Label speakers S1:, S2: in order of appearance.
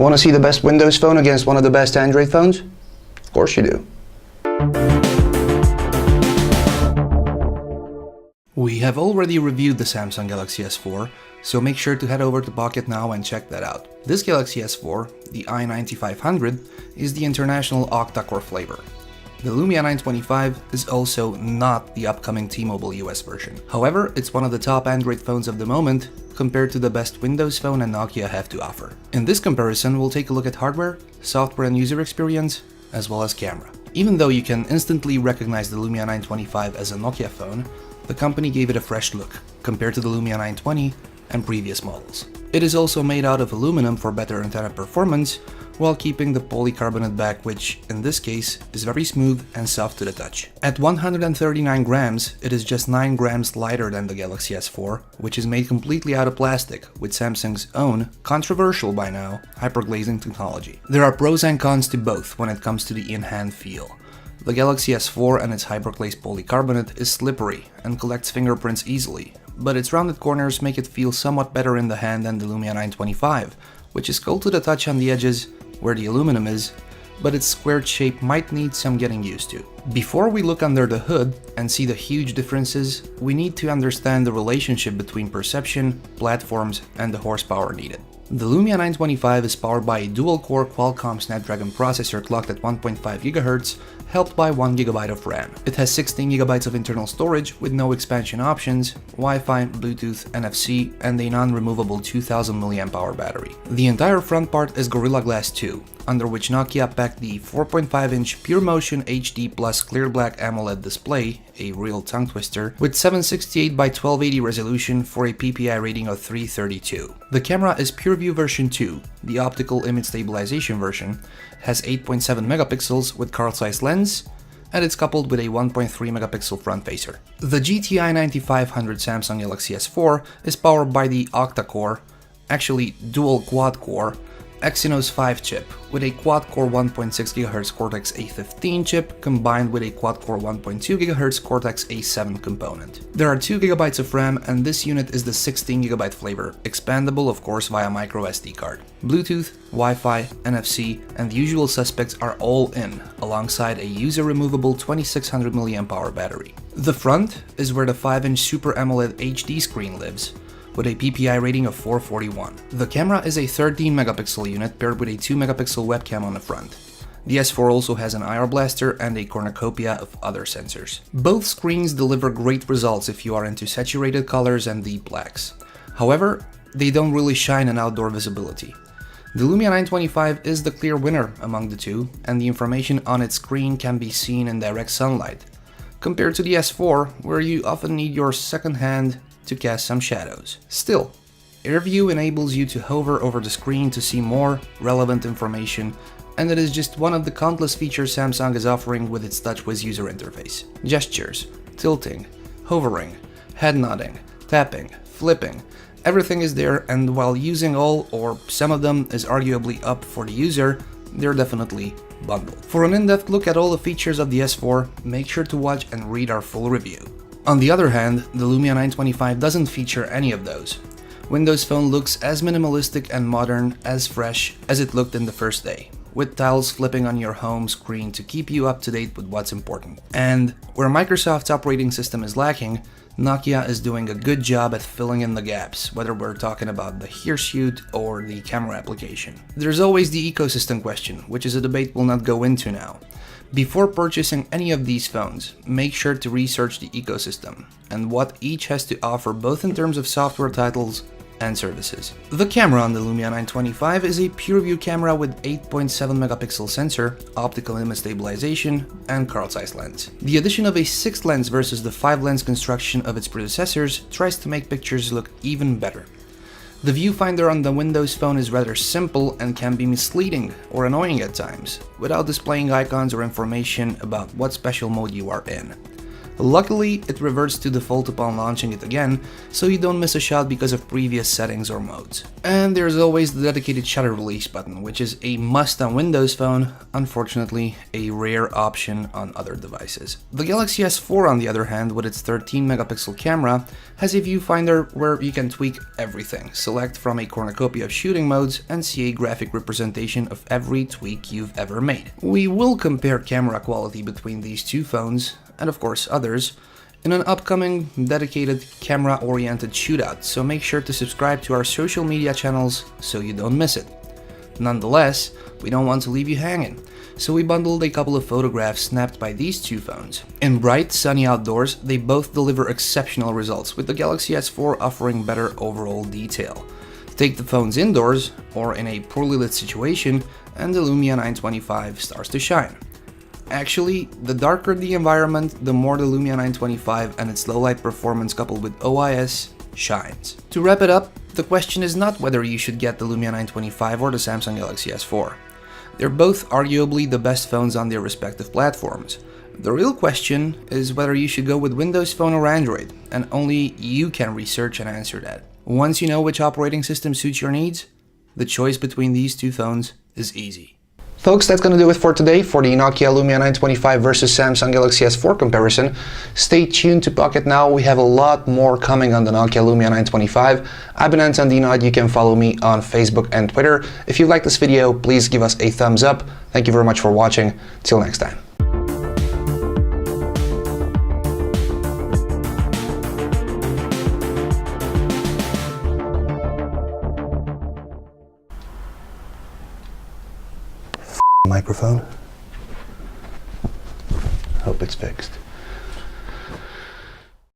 S1: Want to see the best Windows phone against one of the best Android phones? Of course you do. We have already reviewed the Samsung Galaxy S4, so make sure to head over to Pocket now and check that out. This Galaxy S4, the i9500, is the international octa-core flavor. The Lumia 925 is also not the upcoming T-Mobile US version. However, it's one of the top Android phones of the moment compared to the best Windows Phone and Nokia have to offer. In this comparison, we'll take a look at hardware, software and user experience, as well as camera. Even though you can instantly recognize the Lumia 925 as a Nokia phone, the company gave it a fresh look compared to the Lumia 920 and previous models. It is also made out of aluminum for better antenna performance, while keeping the polycarbonate back, which, in this case, is very smooth and soft to the touch. At 139 grams, it is just 9 grams lighter than the Galaxy S4, which is made completely out of plastic, with Samsung's own, controversial by now, hyperglazing technology. There are pros and cons to both when it comes to the in-hand feel. The Galaxy S4 and its hyperglazed polycarbonate is slippery and collects fingerprints easily, but its rounded corners make it feel somewhat better in the hand than the Lumia 925, which is cold to the touch on the edges where the aluminum is, but its squared shape might need some getting used to. Before we look under the hood and see the huge differences, we need to understand the relationship between perception, platforms, and the horsepower needed. The Lumia 925 is powered by a dual-core Qualcomm Snapdragon processor clocked at 1.5 GHz, helped by 1 GB of RAM. It has 16 GB of internal storage with no expansion options, Wi-Fi, Bluetooth, NFC, and a non-removable 2000 mAh battery. The entire front part is Gorilla Glass 2, under which Nokia packed the 4.5-inch PureMotion HD Plus clear black AMOLED display, a real tongue twister, with 768 by 1280 resolution for a PPI rating of 332. The camera is PureView version 2, the optical image stabilization version, has 8.7 megapixels with Carl Zeiss lens, and it's coupled with a 1.3 megapixel front facer. The GTI 9500 Samsung Galaxy S4 is powered by the octa-core, actually dual quad-core, Exynos 5 chip, with a quad-core 1.6 GHz Cortex-A15 chip combined with a quad-core 1.2 GHz Cortex-A7 component. There are 2 GB of RAM, and this unit is the 16 GB flavor, expandable of course via micro SD card. Bluetooth, Wi-Fi, NFC, and the usual suspects are all in, alongside a user-removable 2600 mAh battery. The front is where the 5-inch Super AMOLED HD screen lives, with a PPI rating of 441. The camera is a 13 megapixel unit paired with a 2 megapixel webcam on the front. The S4 also has an IR blaster and a cornucopia of other sensors. Both screens deliver great results if you are into saturated colors and deep blacks. However, they don't really shine in outdoor visibility. The Lumia 925 is the clear winner among the two, and the information on its screen can be seen in direct sunlight, compared to the S4, where you often need your second hand to cast some shadows. Still, AirView enables you to hover over the screen to see more relevant information, and it is just one of the countless features Samsung is offering with its TouchWiz user interface. Gestures, tilting, hovering, head nodding, tapping, flipping, everything is there, and while using all or some of them is arguably up for the user, they're definitely bundled. For an in-depth look at all the features of the S4, make sure to watch and read our full review. On the other hand, the Lumia 925 doesn't feature any of those. Windows Phone looks as minimalistic and modern, as fresh as it looked in the first day, with tiles flipping on your home screen to keep you up to date with what's important. And where Microsoft's operating system is lacking, Nokia is doing a good job at filling in the gaps, whether we're talking about the Hirsute or the camera application. There's always the ecosystem question, which is a debate we'll not go into now. Before purchasing any of these phones, make sure to research the ecosystem and what each has to offer both in terms of software titles and services. The camera on the Lumia 925 is a PureView camera with 8.7 megapixel sensor, optical image stabilization, and Carl Zeiss lens. The addition of a 6th lens versus the 5-lens construction of its predecessors tries to make pictures look even better. The viewfinder on the Windows Phone is rather simple and can be misleading or annoying at times, without displaying icons or information about what special mode you are in. Luckily, it reverts to default upon launching it again, so you don't miss a shot because of previous settings or modes. And there's always the dedicated shutter release button, which is a must on Windows Phone, unfortunately a rare option on other devices. The Galaxy S4, on the other hand, with its 13 megapixel camera, has a viewfinder where you can tweak everything, select from a cornucopia of shooting modes, and see a graphic representation of every tweak you've ever made. We will compare camera quality between these two phones, and of course others, in an upcoming dedicated camera-oriented shootout, so make sure to subscribe to our social media channels so you don't miss it. Nonetheless, we don't want to leave you hanging, so we bundled a couple of photographs snapped by these two phones. In bright, sunny outdoors, they both deliver exceptional results, with the Galaxy S4 offering better overall detail. Take the phones indoors, or in a poorly lit situation, and the Lumia 925 starts to shine. Actually, the darker the environment, the more the Lumia 925 and its low-light performance coupled with OIS shines. To wrap it up, the question is not whether you should get the Lumia 925 or the Samsung Galaxy S4. They're both arguably the best phones on their respective platforms. The real question is whether you should go with Windows Phone or Android, and only you can research and answer that. Once you know which operating system suits your needs, the choice between these two phones is easy. Folks, that's going to do it for today for the Nokia Lumia 925 versus Samsung Galaxy S4 comparison. Stay tuned to Pocket Now, we have a lot more coming on the Nokia Lumia 925. I've been Anton Dinot, you can follow me on Facebook and Twitter. If you like this video, please give us a thumbs up. Thank you very much for watching. Till next time. Microphone. Hope it's fixed.